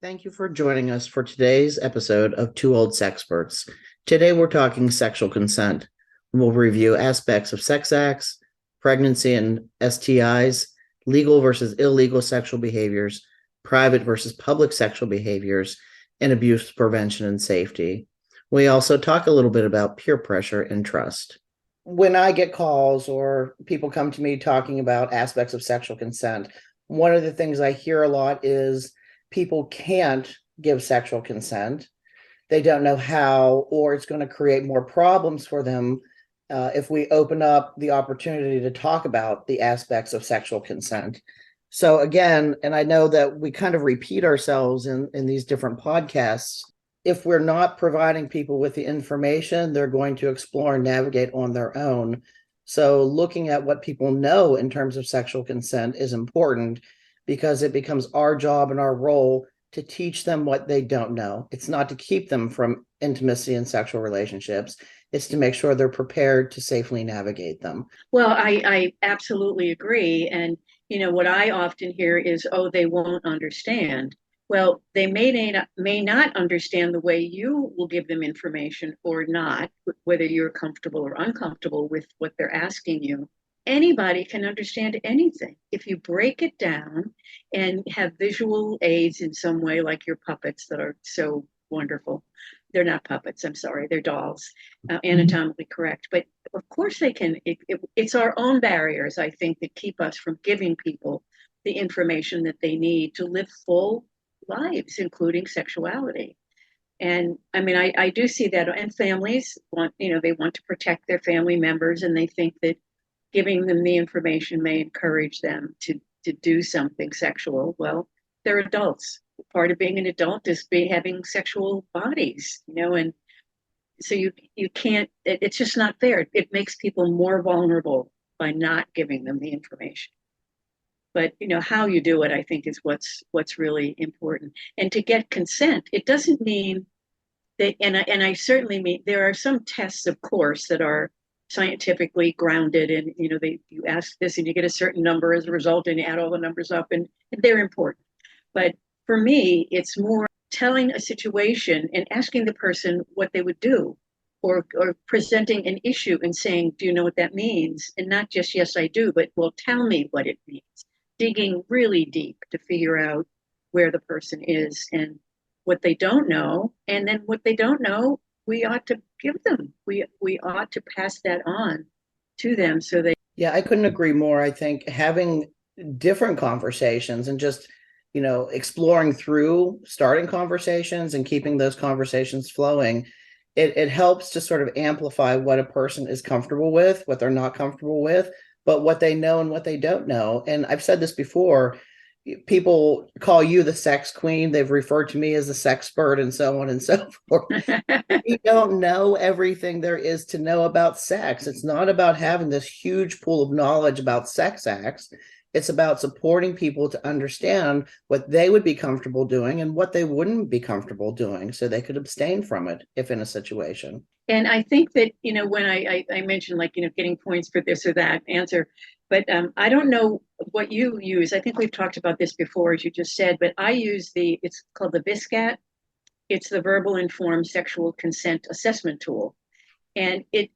Thank you for joining us for today's episode of Two Old Sexperts. Today we're talking sexual consent. We'll review aspects of sex acts, pregnancy and STIs, legal versus illegal sexual behaviors, private versus public sexual behaviors, and abuse prevention and safety. We also talk a little bit about peer pressure and trust. When I get calls or people come to me talking about aspects of sexual consent, one of the things I hear a lot is people can't give sexual consent. They don't know how, or it's going to create more problems for them if we open up the opportunity to talk about the aspects of sexual consent. So again, and I know that we kind of repeat ourselves in these different podcasts. If we're not providing people with the information, they're going to explore and navigate on their own. So looking at what people know in terms of sexual consent is important because it becomes our job and our role to teach them what they don't know. It's not to keep them from intimacy and sexual relationships. It's to make sure they're prepared to safely navigate them. Well, I absolutely agree. And, what I often hear is, oh, they won't understand. Well, they may not understand the way you will give them information or not, whether you're comfortable or uncomfortable with what they're asking you. Anybody can understand anything if you break it down and have visual aids in some way, like your puppets that are so wonderful. They're not puppets, I'm sorry, they're dolls, anatomically correct. But of course they can. It's our own barriers, I think, that keep us from giving people the information that they need to live full lives, including sexuality. And I mean, I do see that. And families want, they want to protect their family members, and they think that giving them the information may encourage them to do something sexual. Well, they're adults. Part of being an adult is having sexual bodies, and so you can't. It's just not fair. It makes people more vulnerable by not giving them the information. But how you do it, I think, is what's really important. And to get consent, it doesn't mean that. And I certainly mean there are some tests, of course, that are scientifically grounded, and you ask this and you get a certain number as a result, and you add all the numbers up, and they're important. But for me, it's more telling a situation and asking the person what they would do, or presenting an issue and saying, do you know what that means? And not just, yes, I do, but, well, tell me what it means. Digging really deep to figure out where the person is and what they don't know. And then what they don't know, we ought to give them. We ought to pass that on to them so they. Yeah, I couldn't agree more. I think having different conversations and just, exploring through starting conversations and keeping those conversations flowing, it helps to sort of amplify what a person is comfortable with, what they're not comfortable with, but what they know and what they don't know. And I've said this before, people call you the sex queen. They've referred to me as the sexpert and so on and so forth. We don't know everything there is to know about sex. It's not about having this huge pool of knowledge about sex acts. It's about supporting people to understand what they would be comfortable doing and what they wouldn't be comfortable doing so they could abstain from it if in a situation. And I think that, when I mentioned, like, getting points for this or that answer, but I don't know what you use. I think we've talked about this before, as you just said, but I use it's called the VSCAT. It's the Verbal Informed Sexual Consent Assessment Tool. And it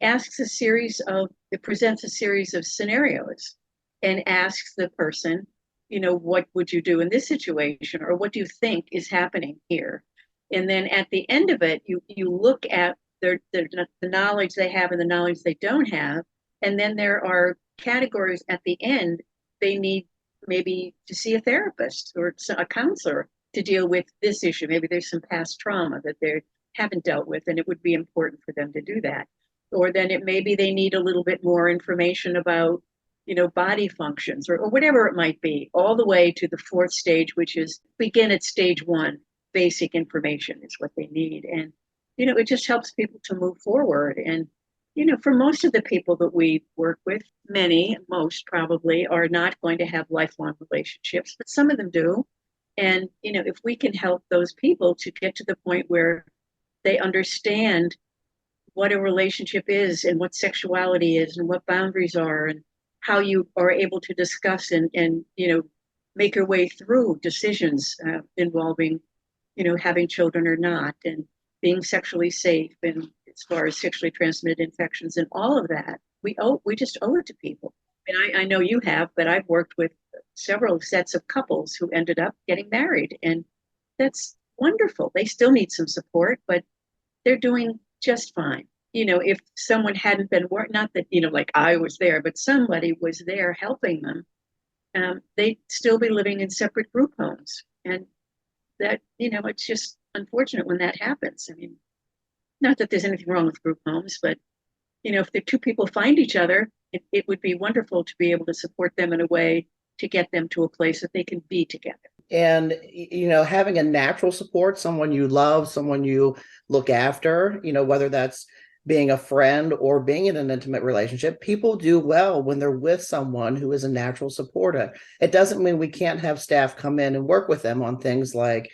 presents a series of scenarios and asks the person, what would you do in this situation? Or what do you think is happening here? And then at the end of it, you look at the knowledge they have and the knowledge they don't have. And then there are categories at the end. They need maybe to see a therapist or a counselor to deal with this issue. Maybe there's some past trauma that they haven't dealt with, and it would be important for them to do that. Or then maybe they need a little bit more information about, body functions or whatever it might be, all the way to the fourth stage, which is begin at stage one. Basic information is what they need. And, it just helps people to move forward. And, for most of the people that we work with, most probably are not going to have lifelong relationships, but some of them do. And, if we can help those people to get to the point where they understand what a relationship is and what sexuality is and what boundaries are and how you are able to discuss and make your way through decisions involving having children or not, and being sexually safe, and as far as sexually transmitted infections and all of that, we just owe it to people. And I know you have, but I've worked with several sets of couples who ended up getting married, and that's wonderful. They still need some support, but they're doing just fine. If someone hadn't been not that, like I was there, but somebody was there helping them, they'd still be living in separate group homes. And that, it's just unfortunate when that happens. I mean, not that there's anything wrong with group homes, but, if the two people find each other, it would be wonderful to be able to support them in a way to get them to a place that they can be together. And, having a natural support, someone you love, someone you look after, whether that's being a friend or being in an intimate relationship, people do well when they're with someone who is a natural supporter. It doesn't mean we can't have staff come in and work with them on things like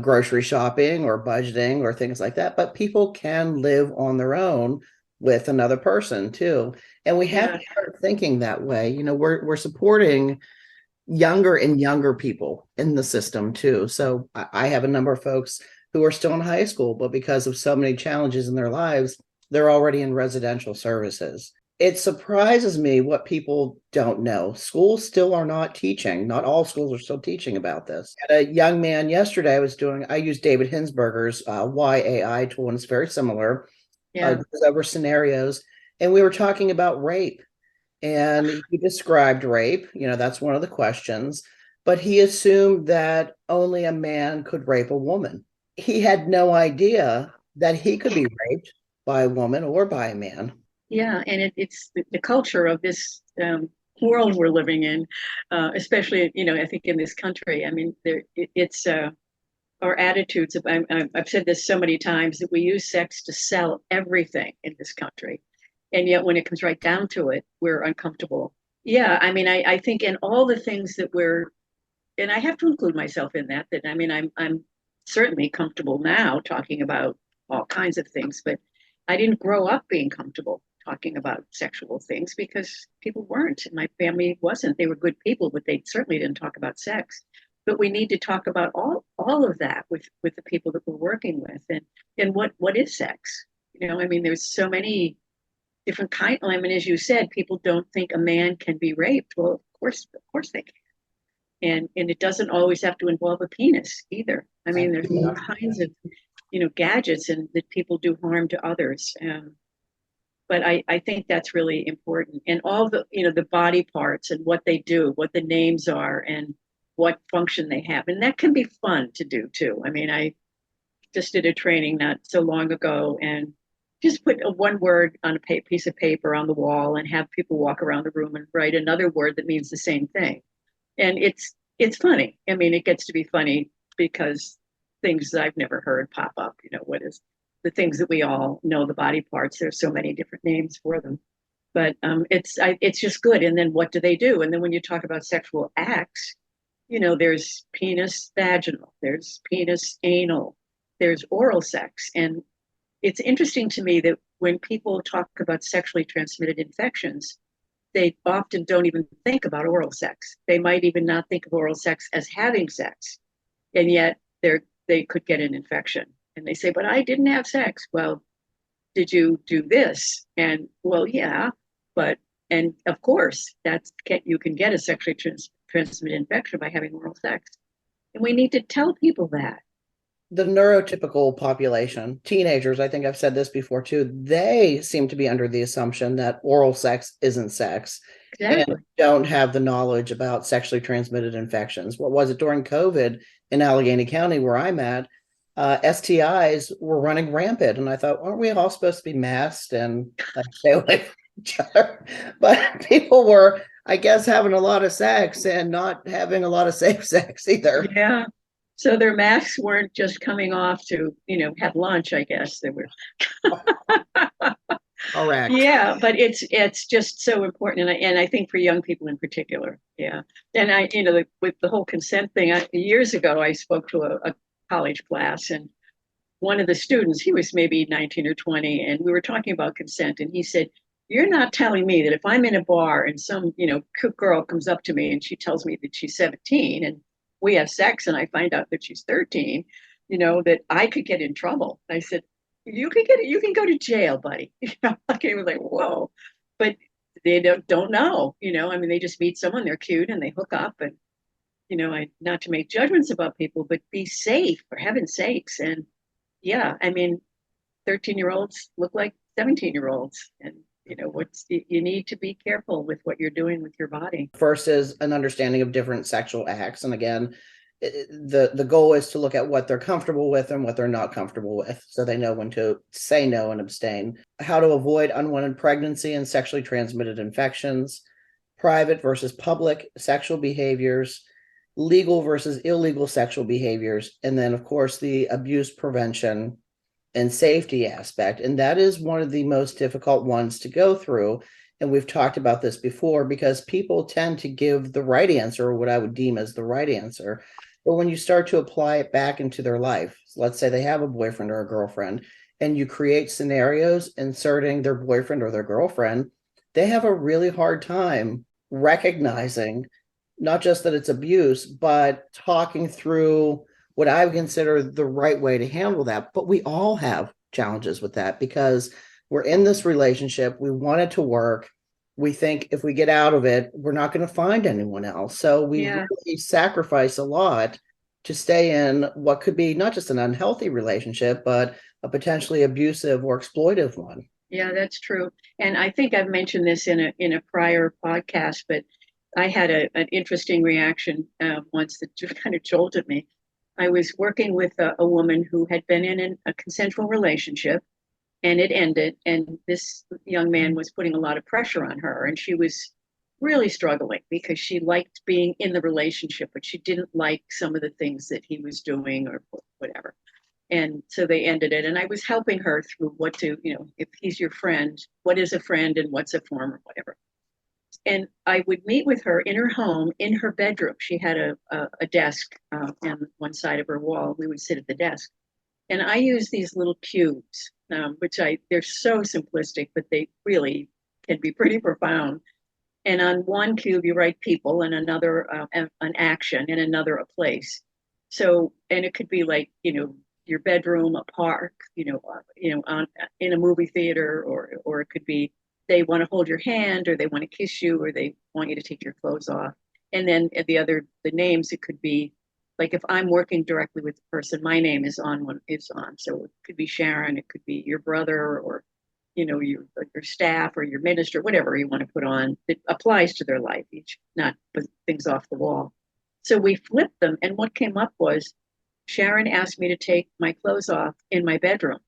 grocery shopping or budgeting or things like that, but people can live on their own with another person too. And we have to start thinking that way. We're supporting younger and younger people in the system too. So I have a number of folks who are still in high school, but because of so many challenges in their lives, they're already in residential services. It surprises me what people don't know. Schools still are not teaching. Not all schools are still teaching about this. A young man yesterday I used David Hinsberger's YAI tool, and it's very similar. Over scenarios. And we were talking about rape. And he described rape, that's one of the questions, but he assumed that only a man could rape a woman. He had no idea that he could be raped by a woman or by a man. Yeah, and it's the culture of this world we're living in, especially, I think in this country. I mean, it's our attitudes. I've said this so many times that we use sex to sell everything in this country. And yet when it comes right down to it, we're uncomfortable. Yeah, I mean, I think in all the things that and I have to include myself in that I mean, I'm certainly comfortable now talking about all kinds of things, but I didn't grow up being comfortable talking about sexual things because people weren't, and my family wasn't. They were good people, but they certainly didn't talk about sex. But we need to talk about all of that with the people that we're working with, and what is sex? I mean, there's so many different kind. I mean, as you said, people don't think a man can be raped. Well, of course they can, and it doesn't always have to involve a penis either. I mean, there's all kinds of gadgets and that people do harm to others. But I think that's really important, and all the body parts and what they do, what the names are, and what function they have, and that can be fun to do too. I mean, I just did a training not so long ago, and just put one word on a piece of paper on the wall and have people walk around the room and write another word that means the same thing. And it's funny. I mean, it gets to be funny because things I've never heard pop up. What is the things that we all know, the body parts? There's so many different names for them, but it's just good. And then what do they do? And then when you talk about sexual acts, there's penis vaginal, there's penis anal, there's oral sex, and it's interesting to me that when people talk about sexually transmitted infections, they often don't even think about oral sex. They might even not think of oral sex as having sex, and yet they could get an infection. And they say, "But I didn't have sex." Well, did you do this? And well, yeah, and of course you can get a sexually transmitted infection by having oral sex, and we need to tell people that. The neurotypical population, teenagers, I think I've said this before too, they seem to be under the assumption that oral sex isn't sex. Exactly. And don't have the knowledge about sexually transmitted infections. What was it during COVID in Allegheny County, where I'm at? STIs were running rampant, and I thought, aren't we all supposed to be masked and stay away from each other? But people were, I guess, having a lot of sex and not having a lot of safe sex either. Yeah. So their masks weren't just coming off to, have lunch, I guess. They were. Correct. Yeah, but it's just so important, and I think for young people in particular. Yeah, and with the whole consent thing, years ago I spoke to a college class, and one of the students, he was maybe 19 or 20, and we were talking about consent, and he said, "You're not telling me that if I'm in a bar and some cute girl comes up to me and she tells me that she's 17 and we have sex and I find out that she's 13, that I could get in trouble. I said, you can go to jail, buddy. Like it was like, whoa. But they don't know, I mean, they just meet someone, they're cute and they hook up and, not to make judgments about people, but be safe for heaven's sakes. And yeah, I mean, 13-year-olds look like 17-year-olds. And, you need to be careful with what you're doing with your body. First is an understanding of different sexual acts. And again, the goal is to look at what they're comfortable with and what they're not comfortable with, so they know when to say no and abstain. How to avoid unwanted pregnancy and sexually transmitted infections, private versus public sexual behaviors, legal versus illegal sexual behaviors, and then, of course, the abuse prevention and safety aspect. And that is one of the most difficult ones to go through. And we've talked about this before, because people tend to give the right answer, or what I would deem as the right answer. But when you start to apply it back into their life, let's say they have a boyfriend or a girlfriend, and you create scenarios inserting their boyfriend or their girlfriend, they have a really hard time recognizing not just that it's abuse, but talking through what I would consider the right way to handle that. But we all have challenges with that, because we're in this relationship. We want it to work. We think if we get out of it, we're not going to find anyone else. So we really sacrifice a lot to stay in what could be not just an unhealthy relationship, but a potentially abusive or exploitive one. Yeah, that's true. And I think I've mentioned this in a prior podcast, but I had an interesting reaction once that just kind of jolted me. I was working with a woman who had been in a consensual relationship, and it ended. And this young man was putting a lot of pressure on her, and she was really struggling because she liked being in the relationship, but she didn't like some of the things that he was doing or whatever. And so they ended it. And I was helping her through what to, if he's your friend, what is a friend and what's a form or whatever. And I would meet with her in her home, in her bedroom. She had a desk on one side of her wall. We would sit at the desk. And I use these little cubes, they're so simplistic, but they really can be pretty profound. And on one cube, you write people, and another, an action, and another, a place. So, and it could be like, your bedroom, a park, in a movie theater, or it could be they want to hold your hand, or they want to kiss you, or they want you to take your clothes off. And then the names, it could be like if I'm working directly with the person, my name is on when it's on. So it could be Sharon, it could be your brother, or your staff or your minister, whatever you want to put on. It applies to their life, each not put things off the wall. So we flipped them, and what came up was Sharon asked me to take my clothes off in my bedroom.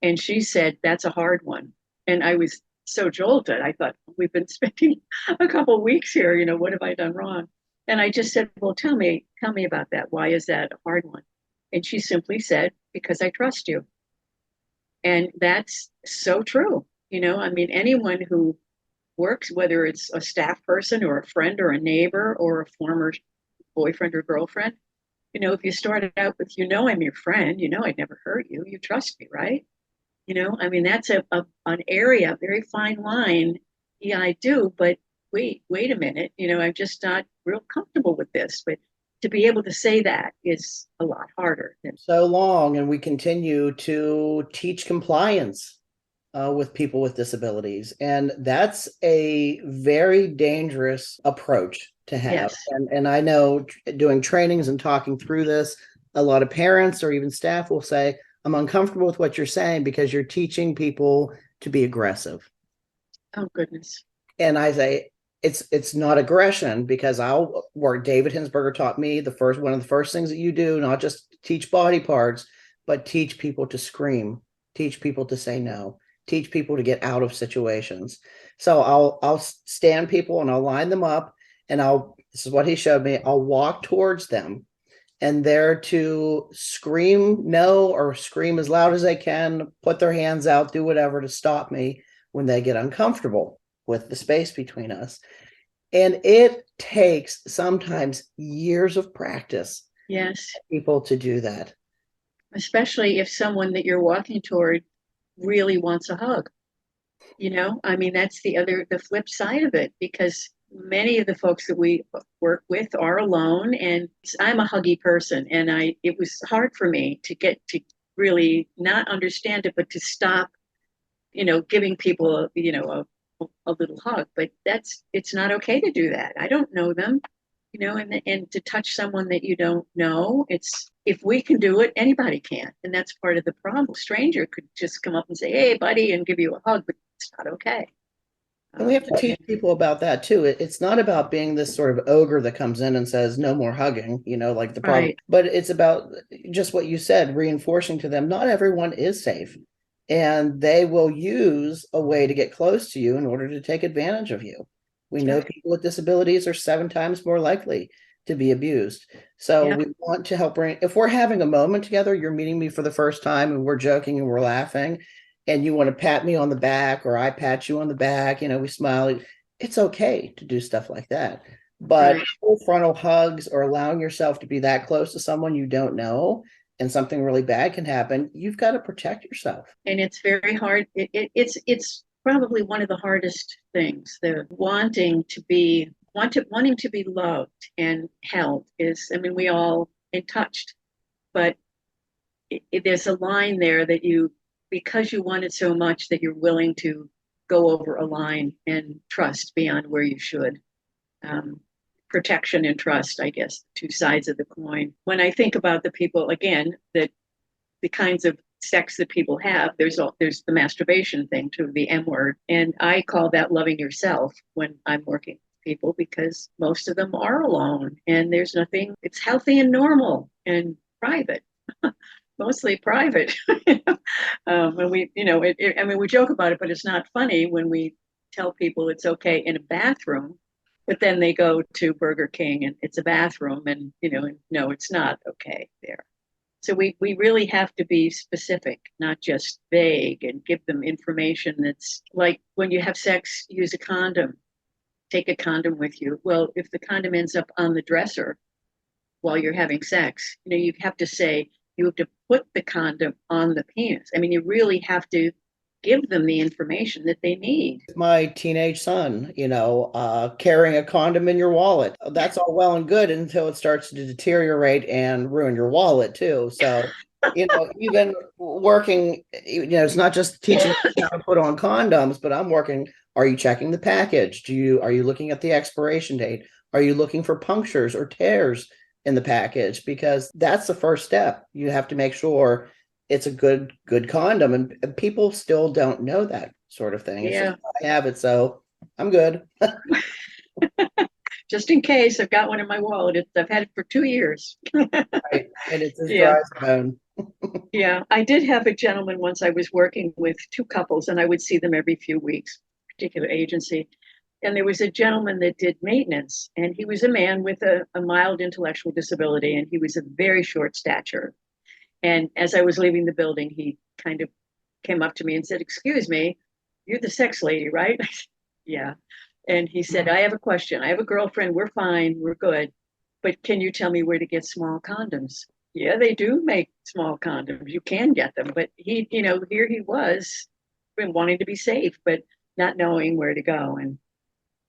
And she said, that's a hard one. And I was so jolted. I thought, we've been spending a couple of weeks here. What have I done wrong? And I just said, well, tell me about that. Why is that a hard one? And she simply said, because I trust you. And that's so true. I mean, anyone who works, whether it's a staff person or a friend or a neighbor or a former boyfriend or girlfriend, if you started out with, I'm your friend, I'd never hurt you, you trust me, right? I mean, that's an area, a very fine line. Yeah, I do, but wait a minute, I'm just not real comfortable with this. But to be able to say that is a lot harder. So long, and we continue to teach compliance with people with disabilities. And that's a very dangerous approach to have. Yes. And I know doing trainings and talking through this, a lot of parents or even staff will say, I'm uncomfortable with what you're saying because you're teaching people to be aggressive. Oh, goodness. And I say, it's not aggression, because I'll work. David Hinsberger taught me one of the first things that you do, not just teach body parts, but teach people to scream, teach people to say no, teach people to get out of situations. So I'll stand people and I'll line them up, and this is what he showed me. I'll walk towards them, and they're to scream no or scream as loud as they can, put their hands out, do whatever to stop me when they get uncomfortable with the space between us. And it takes sometimes years of practice. Yes. People to do that. Especially if someone that you're walking toward really wants a hug. I mean, that's the flip side of it, because many of the folks that we work with are alone, and I'm a huggy person, and it was hard for me to get to really not understand it, but to stop, giving people, a little hug. But it's not okay to do that. I don't know them, and to touch someone that you don't know, if we can do it, anybody can, and that's part of the problem. A stranger could just come up and say, "Hey, buddy," and give you a hug, but it's not okay. And we have to teach people about that too. It's not about being this sort of ogre that comes in and says, no more hugging, like the problem. Right. But it's about just what you said, reinforcing to them, not everyone is safe. And they will use a way to get close to you in order to take advantage of you. We know people with disabilities are 7 times more likely to be abused. So we want to help bring, if we're having a moment together, you're meeting me for the first time and we're joking and we're laughing, and you want to pat me on the back or I pat you on the back, we smile. It's okay to do stuff like that. But full frontal hugs or allowing yourself to be that close to someone you don't know and something really bad can happen, you've got to protect yourself. And it's very hard. It's probably one of the hardest things. The wanting to be loved and held is, I mean, we all and touched, but there's a line there that because you want it so much that you're willing to go over a line and trust beyond where you should. Protection and trust, I guess, two sides of the coin. When I think about the people, again, that the kinds of sex that people have, there's the masturbation thing too, the M word. And I call that loving yourself when I'm working with people, because most of them are alone and there's nothing, it's healthy and normal and private. Mostly private. And we, I mean, we joke about it, but it's not funny when we tell people it's okay in a bathroom, but then they go to Burger King and it's a bathroom, and no, it's not okay there. So we really have to be specific, not just vague, and give them information that's like, when you have sex, use a condom, take a condom with you. Well, if the condom ends up on the dresser while you're having sex, you have to say, you have to put the condom on the penis. I mean, you really have to give them the information that they need. My teenage son, carrying a condom in your wallet. That's all well and good until it starts to deteriorate and ruin your wallet too. So, even working, it's not just teaching how to put on condoms, but I'm working. Are you checking the package? Are you looking at the expiration date? Are you looking for punctures or tears in the package? Because that's the first step. You have to make sure it's a good condom, and people still don't know that sort of thing. It's just, I have it, so I'm good. Just in case, I've got one in my wallet. I've had it for 2 years. Right. And it's as dry as a bone. Yeah, I did have a gentleman once. I was working with 2 couples, and I would see them every few weeks, particular agency. And there was a gentleman that did maintenance, and he was a man with a mild intellectual disability, and he was a very short stature. And as I was leaving the building, he kind of came up to me and said, "Excuse me, you're the sex lady, right?" Yeah. And he said, "I have a question. I have a girlfriend. We're fine. We're good. But can you tell me where to get small condoms?" Yeah, they do make small condoms. You can get them. But here he was, been wanting to be safe, but not knowing where to go. And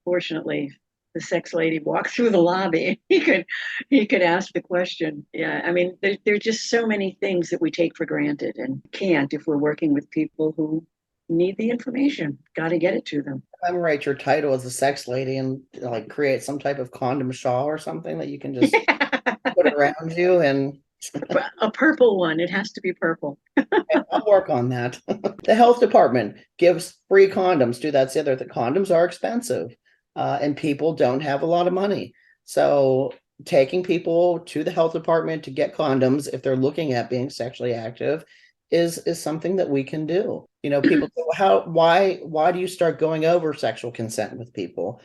fortunately, the sex lady walked through the lobby. He could ask the question. Yeah, I mean, there are just so many things that we take for granted and can't if we're working with people who need the information. Got to get it to them. Commemorate your title as a sex lady and like create some type of condom shawl or something that you can just put around you, and a purple one. It has to be purple. I'll work on that. The health department gives free condoms too. That's the other thing. Condoms are expensive, and people don't have a lot of money. So taking people to the health department to get condoms if they're looking at being sexually active is something that we can do. People say, well, why do you start going over sexual consent with people?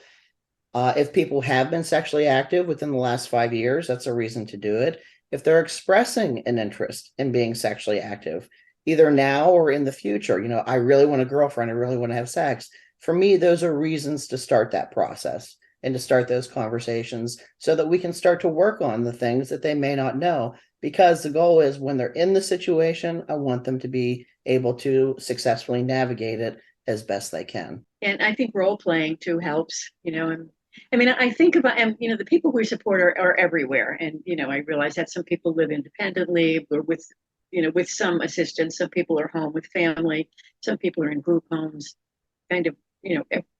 If people have been sexually active within the last 5 years, that's a reason to do it. If they're expressing an interest in being sexually active, either now or in the future, I really want a girlfriend, I really want to have sex. For me, those are reasons to start that process and to start those conversations so that we can start to work on the things that they may not know. Because the goal is, when they're in the situation, I want them to be able to successfully navigate it as best they can. And I think role playing too helps, and I mean, I think about, and the people we support are everywhere. And, I realize that some people live independently or with some assistance. Some people are home with family. Some people are in group homes, kind of,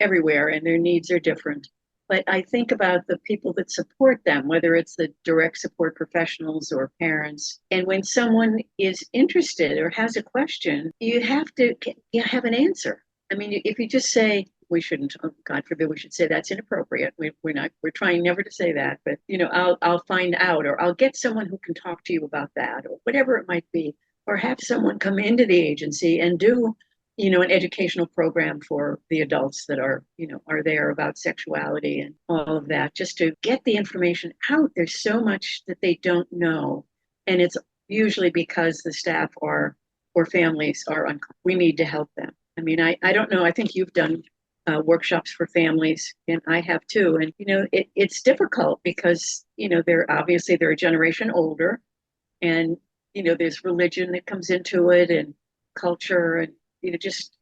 everywhere, and their needs are different. But I think about the people that support them, whether it's the direct support professionals or parents. And when someone is interested or has a question, you have to have an answer. I mean, if you just say, we shouldn't, oh, God forbid, we should say that's inappropriate. We're trying never to say that, but I'll find out, or I'll get someone who can talk to you about that, or whatever it might be, or have someone come into the agency and do an educational program for the adults that are there about sexuality and all of that, just to get the information out. There's so much that they don't know, and it's usually because the staff are or families are we need to help them. I mean, I don't know. I think you've done workshops for families, and I have too. And it's difficult because they're a generation older, and there's religion that comes into it, and culture, and just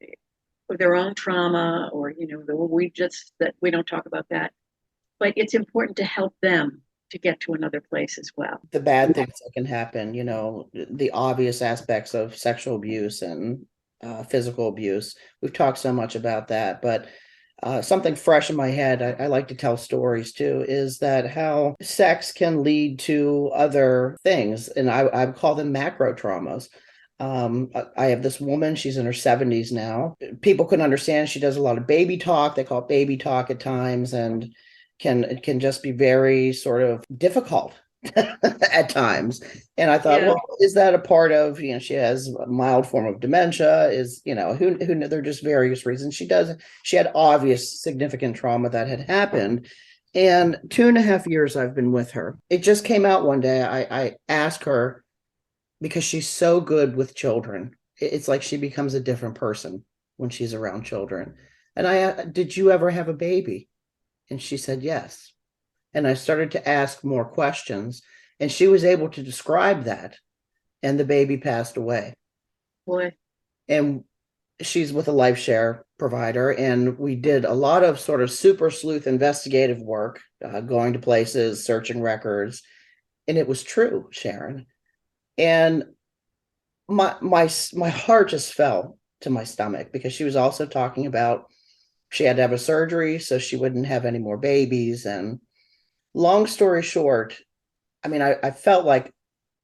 their own trauma, or that we don't talk about that. But it's important to help them to get to another place as well. The bad things that can happen, the obvious aspects of sexual abuse and physical abuse. We've talked so much about that, but something fresh in my head, I like to tell stories too, is that how sex can lead to other things, and I call them macro traumas. I have this woman, she's in her 70s now. People couldn't understand. She does a lot of baby talk. They call it baby talk at times, and it can just be very sort of difficult at times. And I thought, Yeah. well, is that a part of, she has a mild form of dementia? Who there are just various reasons. She had obvious significant trauma that had happened. And 2.5 years I've been with her. It just came out one day. I asked her, because she's so good with children. It's like she becomes a different person when she's around children. And did you ever have a baby? And she said, yes. And I started to ask more questions, and she was able to describe that. And the baby passed away. Boy. And she's with a life share provider. And we did a lot of sort of super sleuth investigative work, going to places, searching records. And it was true, Sharon. And my heart just fell to my stomach, because she was also talking about she had to have a surgery so she wouldn't have any more babies. And long story short, I mean, I felt like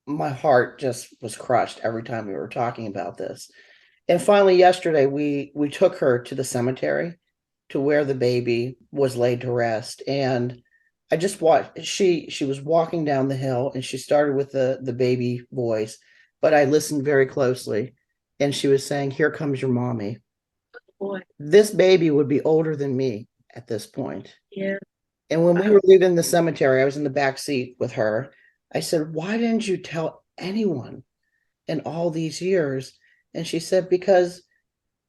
my heart just was crushed every time we were talking about this. And finally, yesterday, we took her to the cemetery, to where the baby was laid to rest. And I just watched, she was walking down the hill, and she started with the baby voice, but I listened very closely, and she was saying, "Here comes your mommy." Boy. This baby would be older than me at this point. Yeah. And when we were leaving the cemetery, I was in the back seat with her. I said, "Why didn't you tell anyone in all these years?" And she said, "Because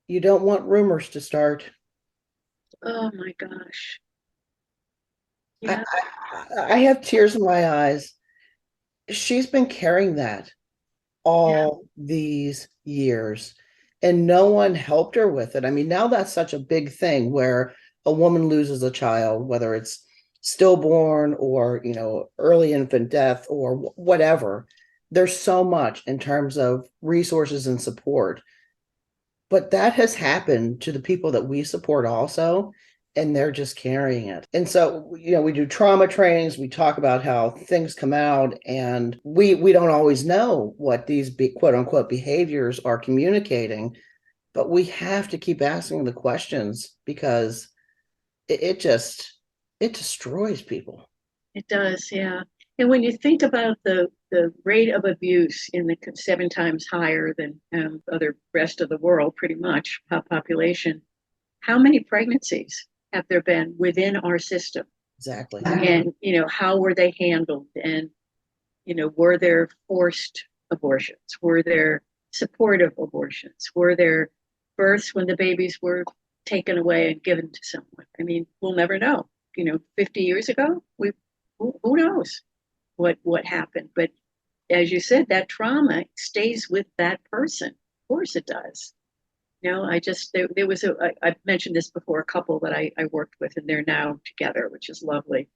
you don't want rumors to start." Oh my gosh. I, Yeah. I have tears in my eyes. She's been carrying that Yeah. all these years, and no one helped her with it. I mean, now that's such a big thing where a woman loses a child, whether it's stillborn or, early infant death or whatever. There's so much in terms of resources and support. But that has happened to the people that we support also, and they're just carrying it. And so, we do trauma trainings, we talk about how things come out, and we don't always know what these quote unquote behaviors are communicating, but we have to keep asking the questions, because it destroys people. It does, yeah. And when you think about the rate of abuse in the 7 times higher than other rest of the world, pretty much population, how many pregnancies have there been within our system? Exactly. And how were they handled? And were there forced abortions? Were there supportive abortions? Were there births when the babies were taken away and given to someone? I mean, we'll never know. 50 years ago, who knows what happened? But as you said, that trauma stays with that person. Of course it does. No, there was I've mentioned this before, a couple that I worked with, and they're now together, which is lovely.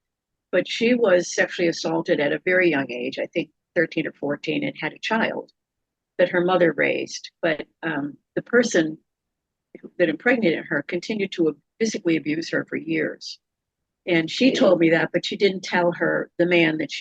But she was sexually assaulted at a very young age, I think 13 or 14, and had a child that her mother raised. But the person that impregnated her continued to physically abuse her for years. And she told me that, but she didn't tell her the man that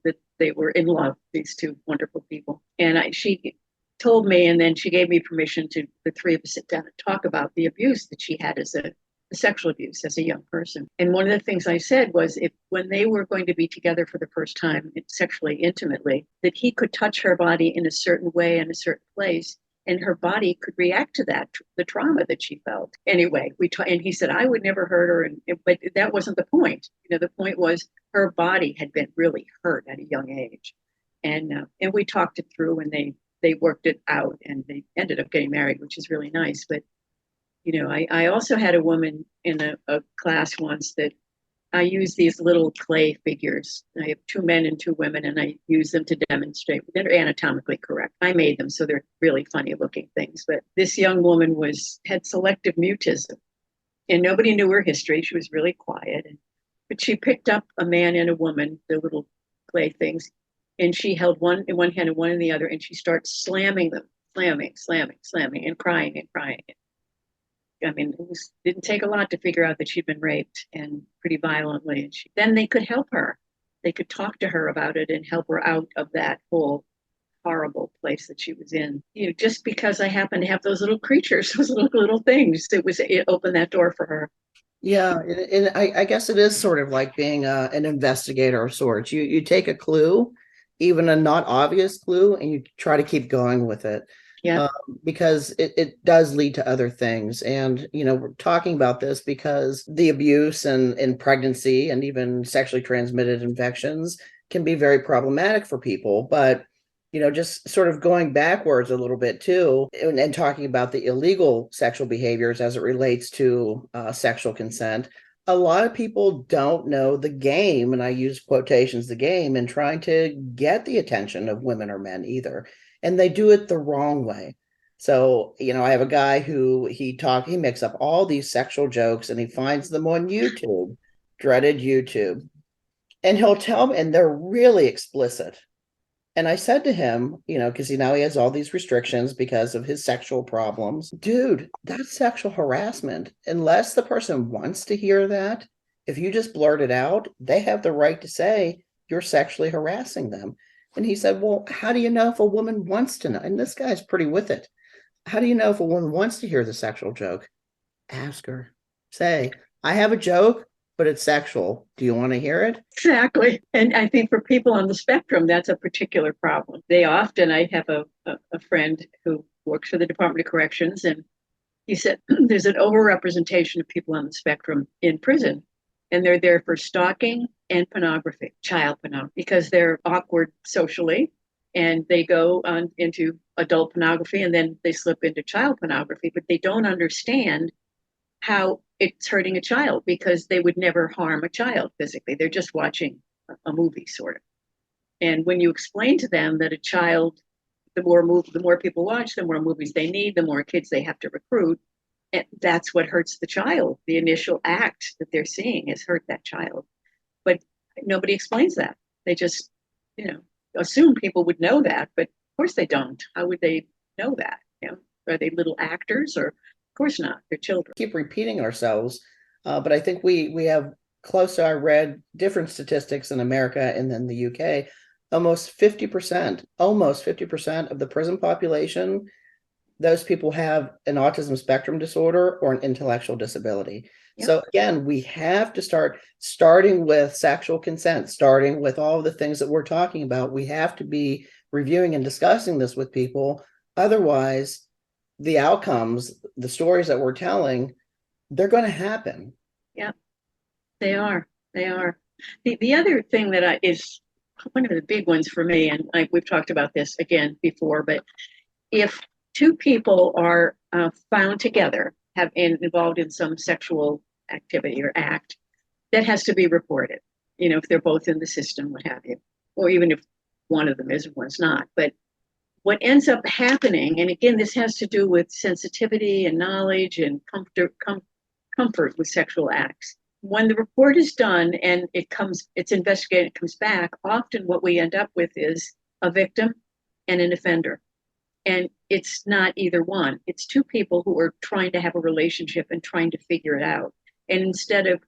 that they were in love, these two wonderful people. And she told me, and then she gave me permission to the three of us sit down and talk about the abuse that she had as a sexual abuse as a young person. And one of the things I said was, if when they were going to be together for the first time sexually intimately, that he could touch her body in a certain way in a certain place, and her body could react to that, the trauma that she felt. Anyway, and he said I would never hurt her, but that wasn't the point. The point was her body had been really hurt at a young age, and we talked it through, and they worked it out, and they ended up getting married, which is really nice. But I also had a woman in a class once that I use these little clay figures. I have two men and two women, and I use them to demonstrate. They're anatomically correct. I made them, so they're really funny looking things. But this young woman had selective mutism, and nobody knew her history. She was really quiet, but she picked up a man and a woman, the little clay things, and she held one in one hand and one in the other, and she starts slamming them, slamming, and crying and crying. I mean, didn't take a lot to figure out that she'd been raped, and pretty violently. And then they could help her. They could talk to her about it and help her out of that whole horrible place that she was in. Just because I happened to have those little creatures, those little things, it opened that door for her. Yeah, and I guess it is sort of like being an investigator of sorts. You take a clue, even a not obvious clue, and you try to keep going with it. Yeah. Because it does lead to other things. And, we're talking about this because the abuse and pregnancy and even sexually transmitted infections can be very problematic for people. But, just sort of going backwards a little bit too, and talking about the illegal sexual behaviors as it relates to sexual consent. A lot of people don't know the game, and I use quotations, the game, in trying to get the attention of women or men either, and they do it the wrong way. So, I have a guy who he makes up all these sexual jokes and he finds them on YouTube, dreaded YouTube. And he'll tell me, and they're really explicit. And I said to him, because he has all these restrictions because of his sexual problems. Dude, that's sexual harassment. Unless the person wants to hear that, if you just blurt it out, they have the right to say you're sexually harassing them. And he said, well, how do you know if a woman wants to know? And this guy's pretty with it. How do you know if a woman wants to hear the sexual joke? Ask her. Say, I have a joke, but it's sexual. Do you want to hear it? Exactly. And I think for people on the spectrum, that's a particular problem. I have a friend who works for the Department of Corrections, and he said there's an overrepresentation of people on the spectrum in prison, and they're there for stalking and pornography, child pornography, because they're awkward socially, and they go on into adult pornography, and then they slip into child pornography, but they don't understand how it's hurting a child, because they would never harm a child physically. They're just watching a movie, sort of. And when you explain to them that a child, the more people watch, the more movies they need, the more kids they have to recruit, and that's what hurts the child. The initial act that they're seeing has hurt that child, but nobody explains that. They just, assume people would know that, but of course they don't. How would they know that? Are they little actors? Or of course not. They're children. Keep repeating ourselves, but I think we have close to, I read different statistics in America and then the UK. Almost 50% of the prison population, those people have an autism spectrum disorder or an intellectual disability. Yep. So again, we have to starting with sexual consent, starting with all of the things that we're talking about. We have to be reviewing and discussing this with people. Otherwise, the outcomes, the stories that we're telling, they're going to happen. Yeah, they are. They are. The other thing that is one of the big ones for me, and we've talked about this again before, but if two people are found together, have involved in some sexual activity or act, that has to be reported. If they're both in the system, what have you, or even if one of them is and one's not. But what ends up happening, and again, this has to do with sensitivity and knowledge and comfort with sexual acts. When the report is done and it's investigated, it comes back, often what we end up with is a victim and an offender. And it's not either one. It's two people who are trying to have a relationship and trying to figure it out. And instead of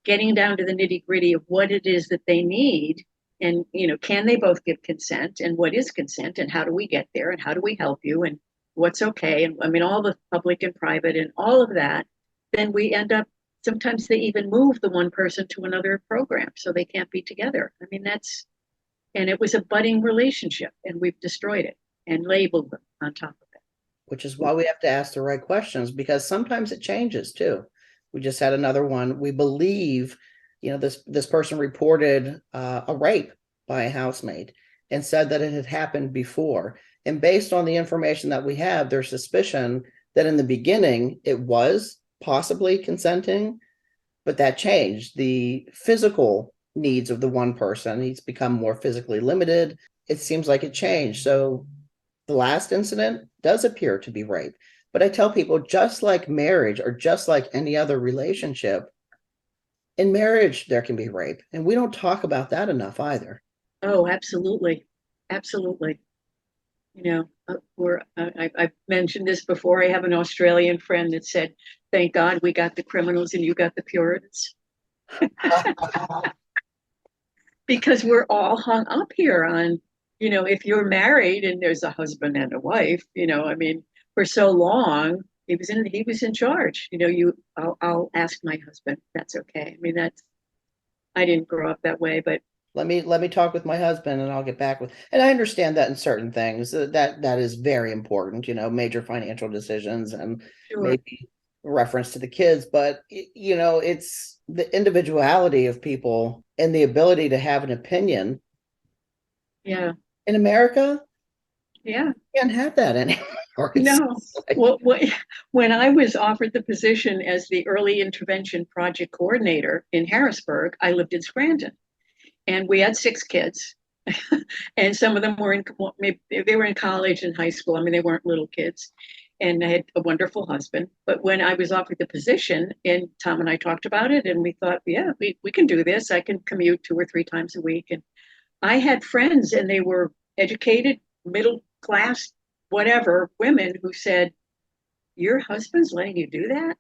getting down to the nitty gritty of what it is that they need, and can they both give consent, and what is consent, and how do we get there, and how do we help you, and what's okay, and I mean all the public and private and all of that, then we end up, sometimes they even move the one person to another program so they can't be together. I mean, and it was a budding relationship, and we've destroyed it and labeled them on top of it. Which is why we have to ask the right questions, because sometimes it changes too. We just had another one. We believe, this person reported a rape by a housemaid and said that it had happened before. And based on the information that we have, there's suspicion that in the beginning it was possibly consenting, but that changed. The physical needs of the one person, he's become more physically limited. It seems like it changed. So the last incident does appear to be rape. But I tell people, just like marriage or just like any other relationship, in marriage, there can be rape. And we don't talk about that enough either. Oh, absolutely. Absolutely. I've mentioned this before. I have an Australian friend that said, thank God we got the criminals and you got the Puritans. Because we're all hung up here on, if you're married and there's a husband and a wife, I mean, for so long, he was in charge. I'll ask my husband. That's okay. I mean, I didn't grow up that way, but let me talk with my husband and I'll get back with. And I understand that in certain things that is very important, major financial decisions and sure. Maybe reference to the kids, but it's the individuality of people and the ability to have an opinion. Yeah. In America, yeah, you can't have that anymore. No. Well, when I was offered the position as the early intervention project coordinator in Harrisburg, I lived in Scranton, and we had 6 kids, and some of them were they were in college and high school. I mean, they weren't little kids, and I had a wonderful husband. But when I was offered the position, and Tom and I talked about it, and we thought, yeah, we can do this. I can commute 2 or 3 times a week, and I had friends, and they were educated, middle class, whatever, women who said, your husband's letting you do that?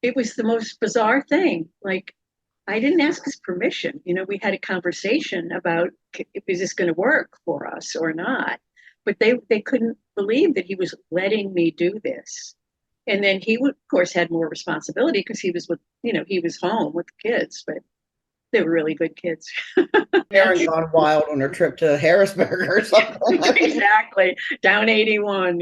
It was the most bizarre thing. Like, I didn't ask his permission. We had a conversation about, is this going to work for us or not? But they couldn't believe that he was letting me do this. And then he would, of course, had more responsibility because he was he was home with the kids, but they were really good kids. Karen gone wild on her trip to Harrisburg or something. Exactly. Down 81,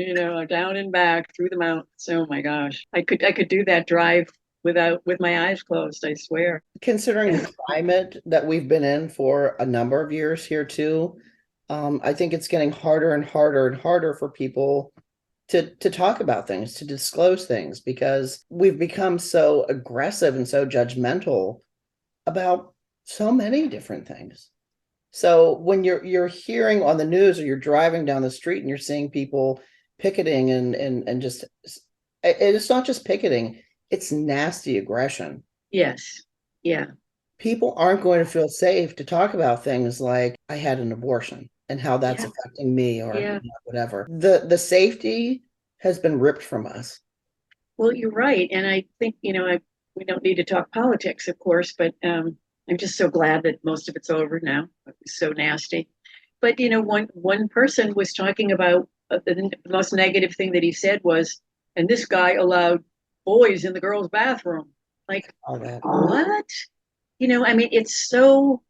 down and back through the mountains. Oh my gosh. I could do that drive with my eyes closed, I swear. Considering the climate that we've been in for a number of years here too, I think it's getting harder and harder and harder for people to talk about things, to disclose things, because we've become so aggressive and so judgmental about so many different things. So when you're hearing on the news or you're driving down the street and you're seeing people picketing and just, it's not just picketing, it's nasty aggression. Yes. Yeah. People aren't going to feel safe to talk about things like I had an abortion and how that's affecting me or whatever. The safety has been ripped from us. Well, you're right. And I think, we don't need to talk politics, of course, but I'm just so glad that most of it's over now. It was so nasty. But, one person was talking about the most negative thing that he said was, and this guy allowed boys in the girls' bathroom. Like, what? I mean, it's so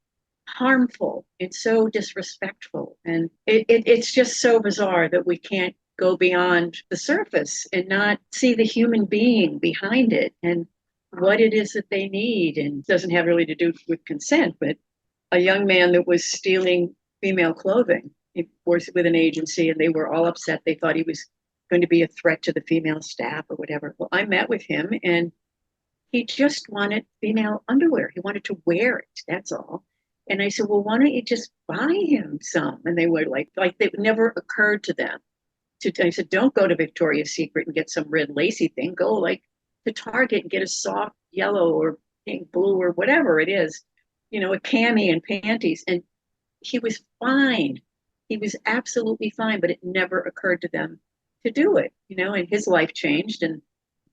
harmful. It's so disrespectful. And it's just so bizarre that we can't go beyond the surface and not see the human being behind it and what it is that they need. And it doesn't have really to do with consent, but a young man that was stealing female clothing, he was with an agency, and they were all upset. They thought he was going to be a threat to the female staff or whatever. Well, I met with him, and he just wanted female underwear. He wanted to wear it. That's all. And I said, well, why don't you just buy him some? And they were like it never occurred to them I said, don't go to Victoria's Secret and get some red lacy thing. Go like to Target and get a soft yellow or pink, blue, or whatever it is, a cami and panties. And he was fine. He was absolutely fine, but it never occurred to them to do it, and his life changed and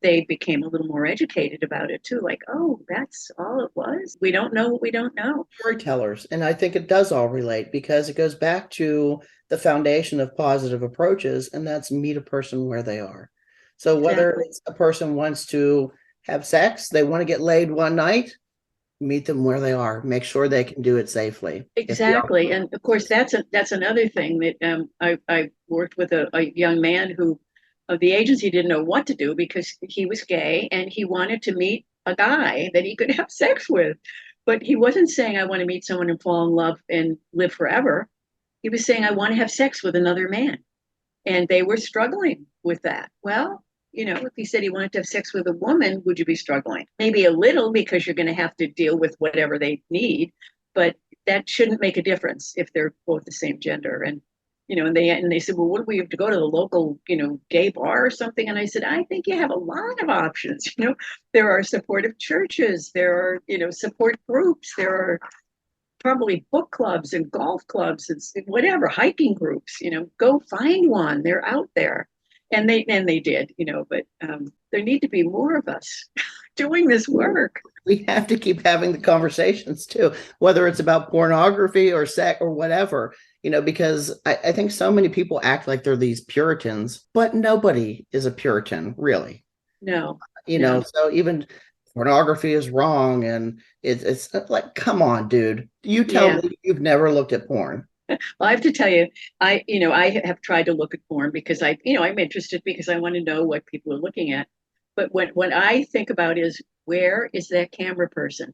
they became a little more educated about it too. Like, oh, that's all it was. We don't know what we don't know. Storytellers. And I think it does all relate because it goes back to the foundation of positive approaches, and that's meet a person where they are. So whether Exactly. it's a person wants to have sex, they want to get laid one night, meet them where they are, make sure they can do it safely. If the Exactly. And of course, that's another thing that I worked with a young man who the agency didn't know what to do because he was gay and he wanted to meet a guy that he could have sex with. But he wasn't saying, I want to meet someone and fall in love and live forever. He was saying, I want to have sex with another man. And they were struggling with that. Well, if he said he wanted to have sex with a woman, would you be struggling? Maybe a little because you're going to have to deal with whatever they need, but that shouldn't make a difference if they're both the same gender. And they said, well, what do we have to go to the local, gay bar or something? And I said, I think you have a lot of options. There are supportive churches, there are, support groups, there are probably book clubs and golf clubs and whatever, hiking groups, go find one. They're out there. And they did, but there need to be more of us doing this work. we have to keep having the conversations too, whether it's about pornography or sex or whatever, because I think so many people act like they're these Puritans, but nobody is a Puritan, really. No, no. So even pornography is wrong. And it's like, come on, dude. You tell Yeah. me you've never looked at porn. Well, I have to tell you, I have tried to look at porn because I'm interested because I want to know what people are looking at. But when I think about is where is that camera person?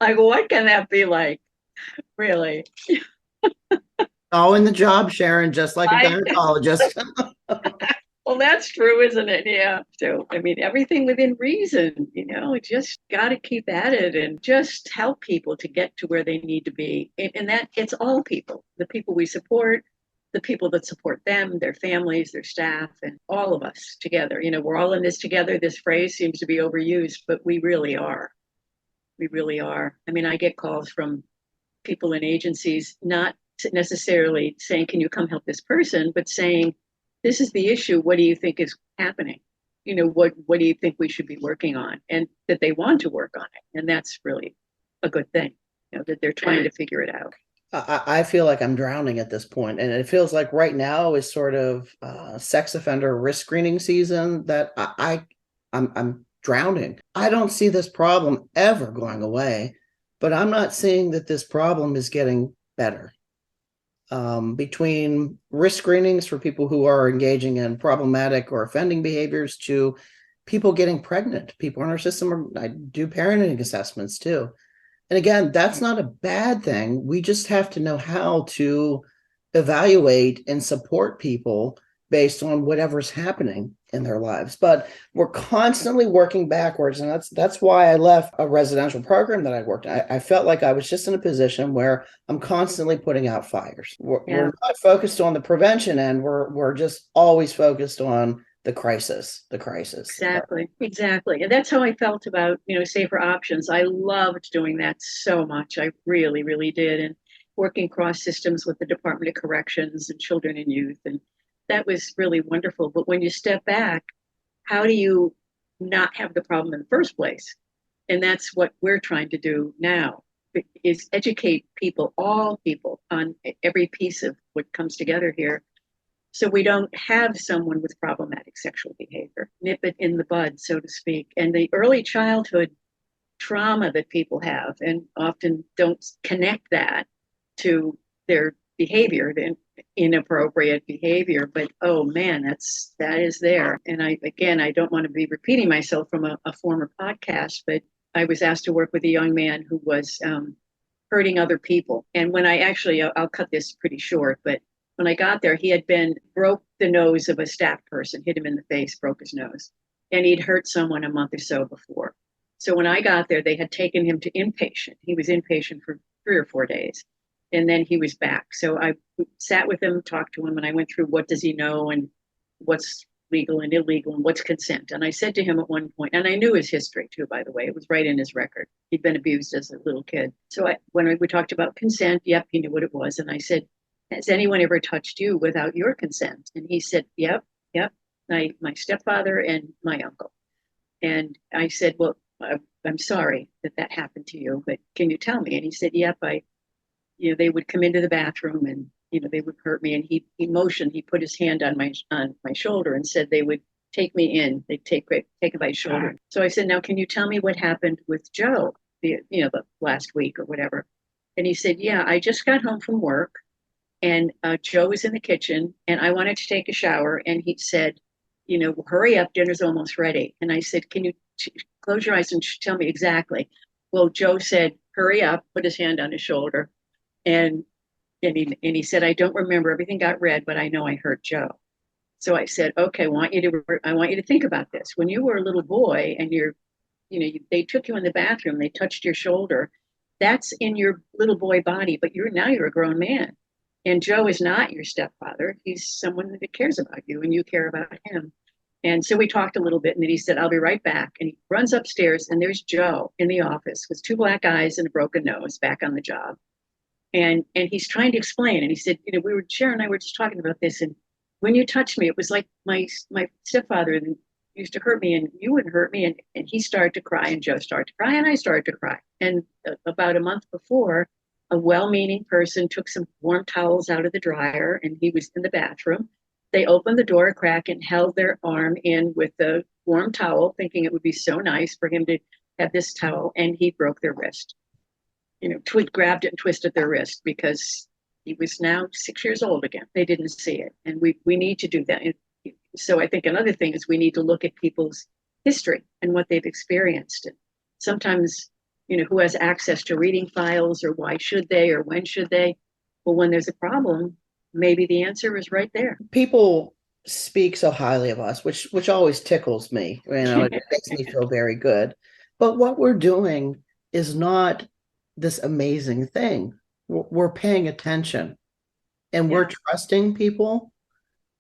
Like, what can that be like? Really? All in the job, Sharon, just like a I gynecologist. Well, that's true, isn't it? Yeah. So, I mean, everything within reason, just got to keep at it and just help people to get to where they need to be. And that it's all people, the people we support, the people that support them, their families, their staff, and all of us together. We're all in this together. This phrase seems to be overused, but we really are. We really are. I mean, I get calls from people in agencies, not necessarily saying, can you come help this person, but saying, this is the issue. What do you think is happening? What do you think we should be working on? And that they want to work on it. And that's really a good thing, that they're trying to figure it out. I feel like I'm drowning at this point, and it feels like right now is sort of sex offender risk screening season that I'm drowning. I don't see this problem ever going away, but I'm not seeing that this problem is getting better. Between risk screenings for people who are engaging in problematic or offending behaviors to people getting pregnant, people in our system I do parenting assessments too. And again, that's not a bad thing. We just have to know how to evaluate and support people based on whatever's happening in their lives. But we're constantly working backwards. And that's why I left a residential program that I worked. I felt like I was just in a position where I'm constantly putting out fires. We're Yeah, not focused on the prevention end. We're just always focused on the crisis. exactly. And that's how I felt about, safer options. I loved doing that so much. I really, really did. And working cross systems with the Department of Corrections and Children and Youth. And that was really wonderful. But when you step back, how do you not have the problem in the first place? And that's what we're trying to do now is educate people, all people, on every piece of what comes together here. So we don't have someone with problematic sexual behavior, nip it in the bud, so to speak. And the early childhood trauma that people have and often don't connect that to their behavior, the inappropriate behavior. But oh man, that is there. And I don't want to be repeating myself from a former podcast, but I was asked to work with a young man who was hurting other people. And when I'll cut this pretty short, but when I got there, he had broke the nose of a staff person, hit him in the face, broke his nose, and he'd hurt someone a month or so before. So when I got there, they had taken him to inpatient. He was inpatient for 3 or 4 days. And then he was back. So I sat with him, talked to him, and I went through what does he know and what's legal and illegal and what's consent. And I said to him at one point, and I knew his history too, by the way, it was right in his record. He'd been abused as a little kid. So when we talked about consent, yep, he knew what it was. And I said, has anyone ever touched you without your consent? And he said, yep, my stepfather and my uncle. And I said, well, I'm sorry that happened to you, but can you tell me? And he said, yep, they would come into the bathroom and, they would hurt me. And he motioned, he put his hand on my shoulder and said they would take me in. They'd take it by shoulder. So I said, now, can you tell me what happened with Joe, the last week or whatever? And he said, yeah, I just got home from work and Joe was in the kitchen and I wanted to take a shower. And he said, hurry up, dinner's almost ready. And I said, can you close your eyes and tell me exactly? Well, Joe said, hurry up, put his hand on his shoulder. And he said, I don't remember. Everything got red, but I know I hurt Joe. So I said, okay, I want you to think about this. When you were a little boy and they took you in the bathroom, they touched your shoulder. That's in your little boy body, but you're a grown man. And Joe is not your stepfather. He's someone that cares about you and you care about him. And so we talked a little bit and then he said, I'll be right back. And he runs upstairs and there's Joe in the office with 2 black eyes and a broken nose back on the job. And he's trying to explain. And he said, Sharon and I were just talking about this. And when you touched me, it was like my stepfather used to hurt me and you wouldn't hurt me. And he started to cry and Joe started to cry and I started to cry. And about a month before, a well-meaning person took some warm towels out of the dryer and he was in the bathroom. They opened the door a crack and held their arm in with the warm towel, thinking it would be so nice for him to have this towel, and he broke their wrist. Grabbed it and twisted their wrist because he was now 6 years old again. They didn't see it. And we need to do that. So I think another thing is we need to look at people's history and what they've experienced. And sometimes, who has access to reading files or why should they or when should they? Well, when there's a problem, maybe the answer is right there. People speak so highly of us, which always tickles me. It makes me feel very good. But what we're doing is not this amazing thing. We're paying attention and we're trusting people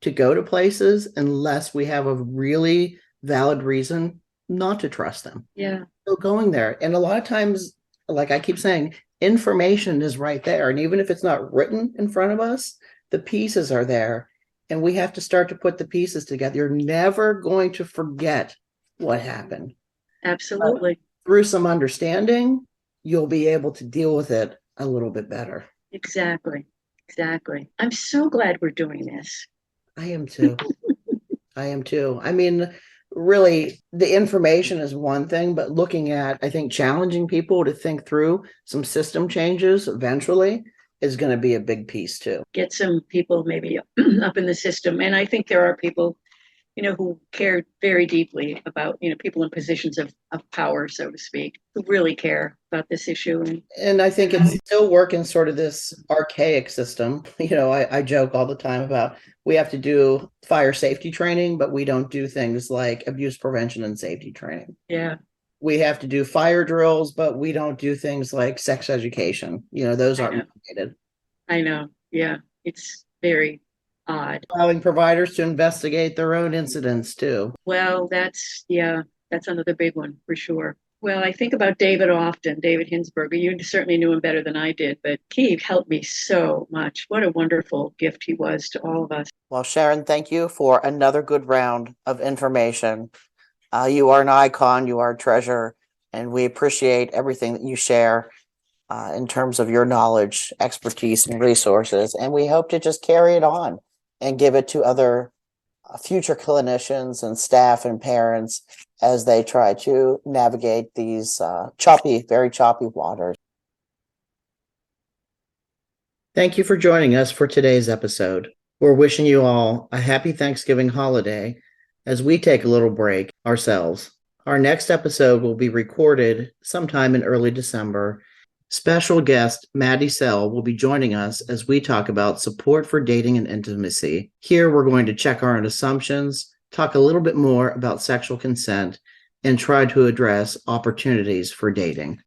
to go to places unless we have a really valid reason not to trust them. Yeah. So going there. And a lot of times, like I keep saying, information is right there. And even if it's not written in front of us, the pieces are there. And we have to start to put the pieces together. You're never going to forget what happened. Absolutely. But through some understanding, you'll be able to deal with it a little bit better. Exactly. I'm so glad we're doing this. I am too. I mean, really, the information is one thing, but looking at, I think, challenging people to think through some system changes eventually is going to be a big piece too. Get some people maybe up in the system. And I think there are people, who care very deeply about, people in positions of power, so to speak, who really care about this issue. And I think it's still working sort of this archaic system. I joke all the time about we have to do fire safety training, but we don't do things like abuse prevention and safety training. Yeah. We have to do fire drills, but we don't do things like sex education. Those aren't related. I know. Yeah. It's very odd. Allowing providers to investigate their own incidents too. Well, that's another big one for sure. Well, I think about David often, David Hinsberger. You certainly knew him better than I did, but he helped me so much. What a wonderful gift he was to all of us. Well, Sharon, thank you for another good round of information. You are an icon, you are a treasure, and we appreciate everything that you share in terms of your knowledge, expertise, and resources. And we hope to just carry it on and give it to other future clinicians and staff and parents as they try to navigate these very choppy waters. Thank you for joining us for today's episode. We're wishing you all a happy Thanksgiving holiday as we take a little break ourselves. Our next episode will be recorded sometime in early December. Special guest Maddie Sell will be joining us as we talk about support for dating and intimacy. Here, we're going to check our own assumptions, talk a little bit more about sexual consent, and try to address opportunities for dating.